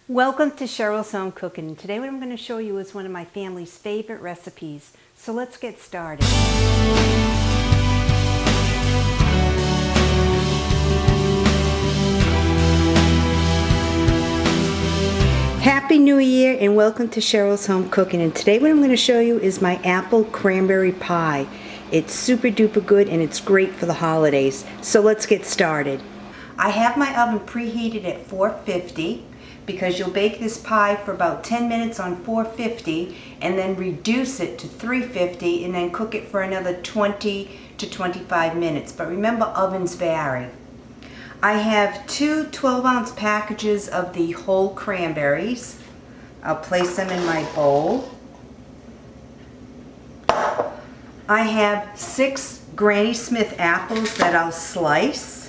Welcome to Cheryl's Home Cooking. Today what I'm going to show you is one of my family's favorite recipes. So let's get started. Happy New Year and welcome to Cheryl's Home Cooking. And today what I'm going to show you is my apple cranberry pie. It's super duper good and it's great for the holidays. So let's get started. I have my oven preheated at 450. Because you'll bake this pie for about 10 minutes on 450 and then reduce it to 350 and then cook it for another 20 to 25 minutes. But remember, ovens vary. I have two 12-ounce packages of the whole cranberries. I'll place them in my bowl. I have 6 Granny Smith apples that I'll slice.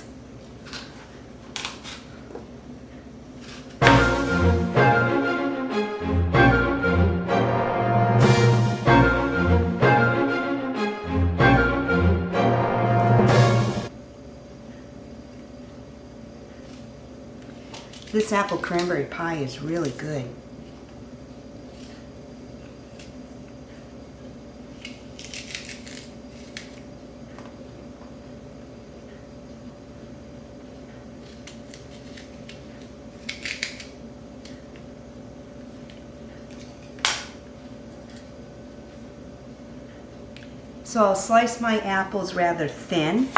This apple cranberry pie is really good. So I'll slice my apples rather thin.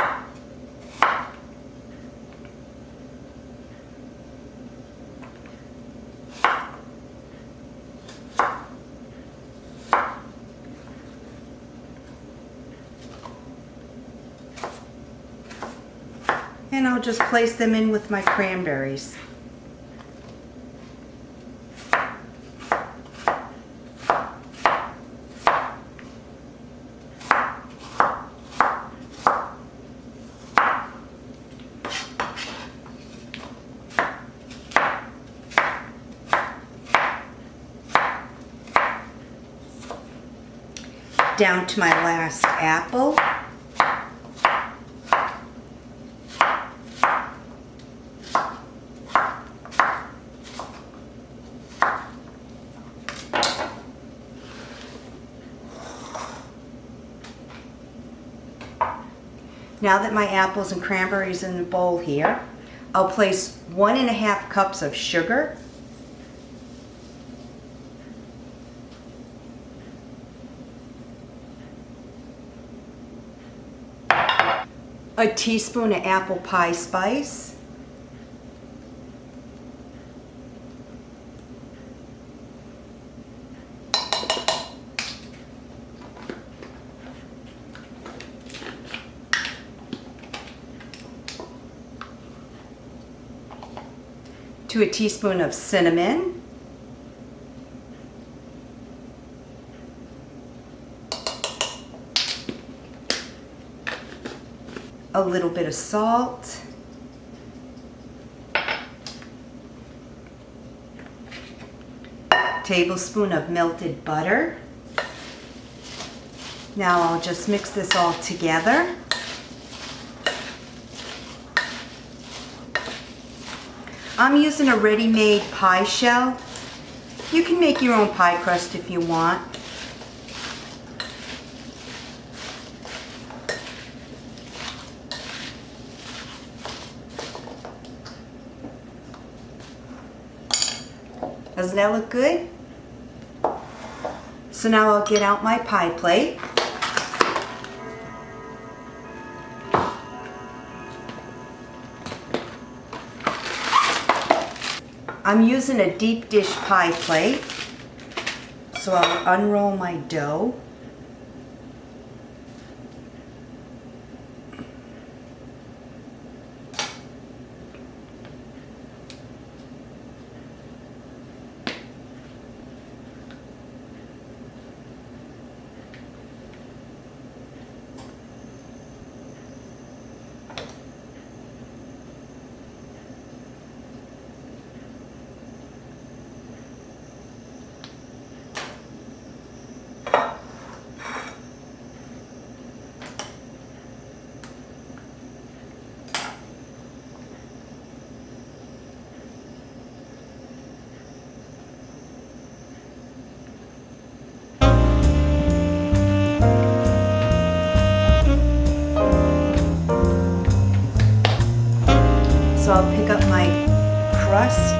And I'll just place them in with my cranberries. Down to my last apple. Now that my apples and cranberries in the bowl here, I'll place 1.5 cups of sugar, a teaspoon of apple pie spice, to a teaspoon of cinnamon, a little bit of salt, tablespoon of melted butter. Now I'll just mix this all together. I'm using a ready-made pie shell. You can make your own pie crust if you want. Doesn't that look good? So now I'll get out my pie plate. I'm using a deep dish pie plate, so I'll unroll my dough. I'll pick up my crust.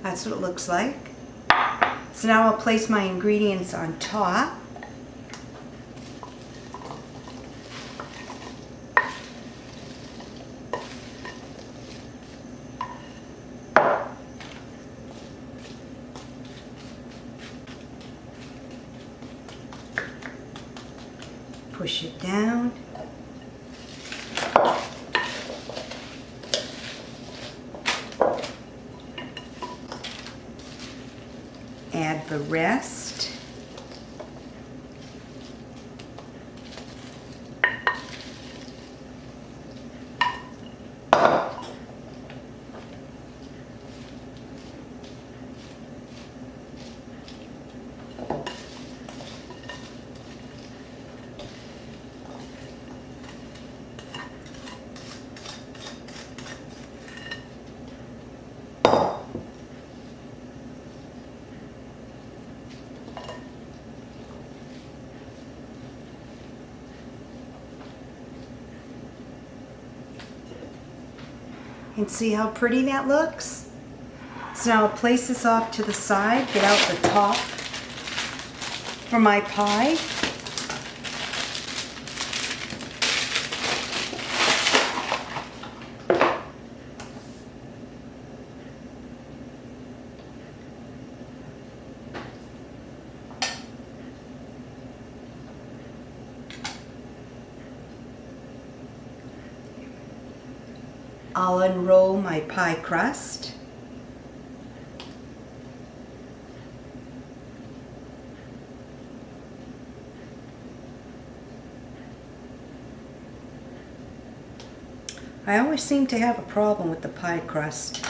That's what it looks like. So now I'll place my ingredients on top. Push it down. Add the rest. And see how pretty that looks? So now I'll place this off to the side, get out the top for my pie. I'll unroll my pie crust. I always seem to have a problem with the pie crust.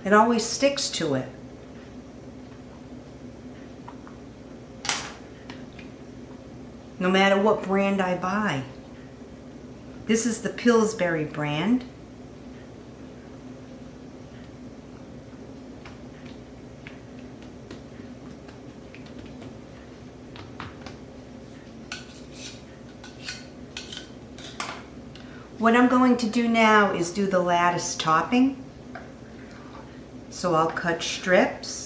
It always sticks to it. No matter what brand I buy. This is the Pillsbury brand. What I'm going to do now is do the lattice topping. So I'll cut strips.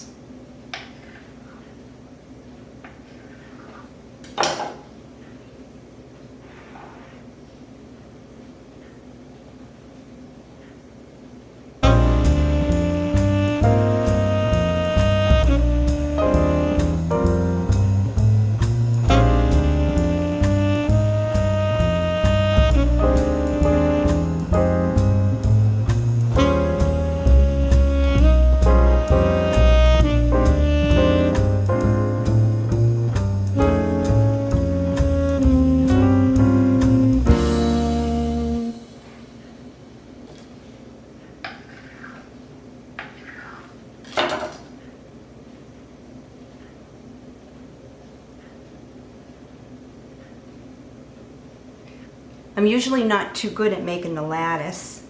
I'm usually not too good at making the lattice.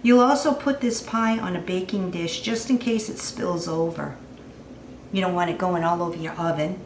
You'll also put this pie on a baking dish just in case it spills over. You don't want it going all over your oven.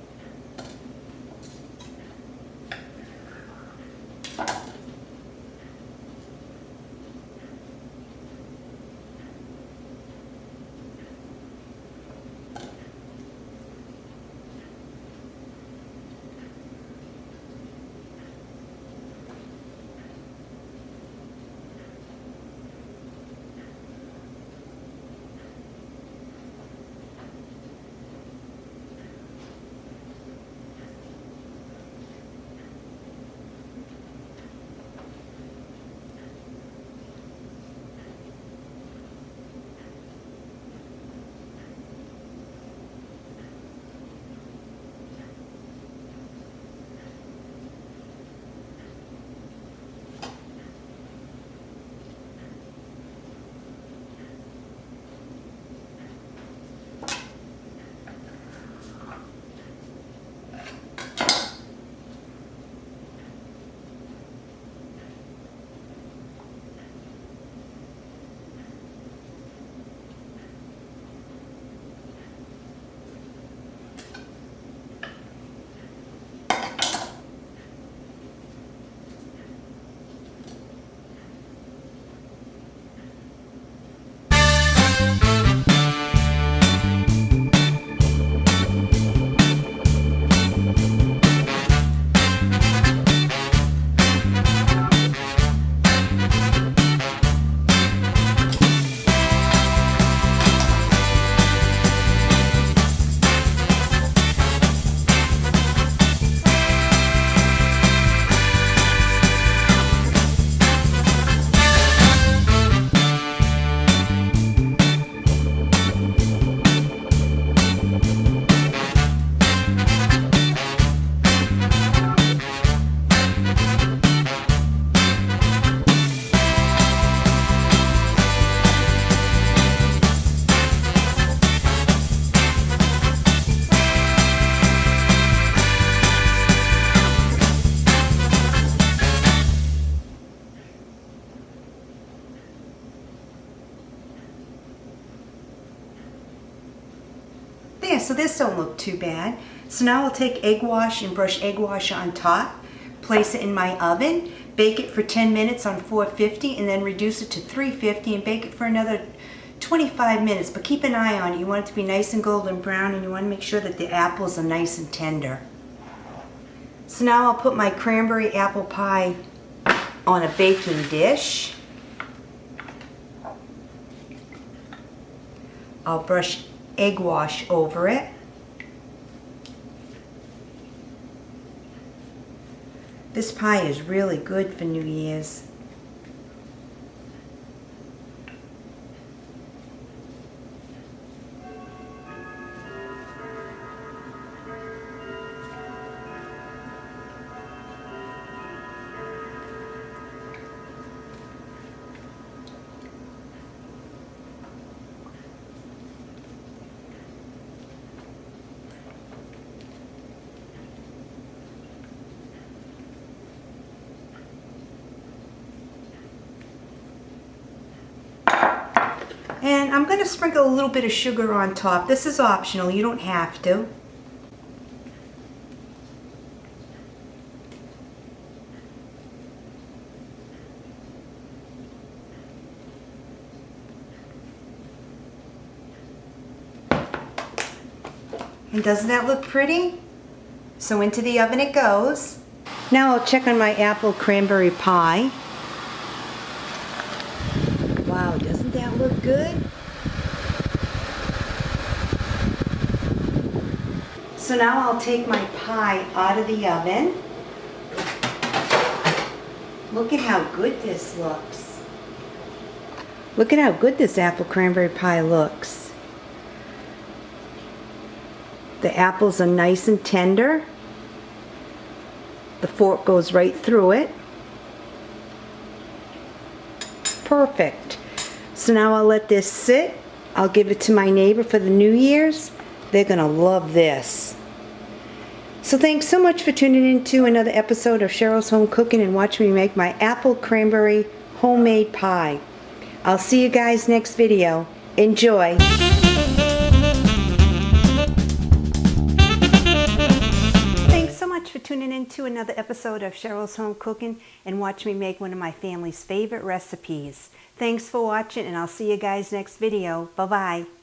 There, so this don't look too bad. So now I'll take egg wash and brush egg wash on top, place it in my oven, bake it for 10 minutes on 450, and then reduce it to 350 and bake it for another 25 minutes. But keep an eye on it. You want it to be nice and golden brown, and you want to make sure that the apples are nice and tender. So now I'll put my cranberry apple pie on a baking dish. I'll brush egg wash over it. This pie is really good for New Year's. And I'm going to sprinkle a little bit of sugar on top. This is optional, you don't have to. And doesn't that look pretty? So into the oven it goes. Now I'll check on my apple cranberry pie. Wow, doesn't that look good? So now I'll take my pie out of the oven. Look at how good this looks. Look at how good this apple cranberry pie looks. The apples are nice and tender. The fork goes right through it. Perfect. So now I'll let this sit. I'll give it to my neighbor for the New Year's. They're gonna love this. So thanks so much for tuning in to another episode of Cheryl's Home Cooking and watch me make my apple cranberry homemade pie. I'll see you guys next video. Enjoy. tuning in to another episode of Cheryl's Home Cooking and watch me make one of my family's favorite recipes. Thanks for watching, and I'll see you guys next video. Bye-bye.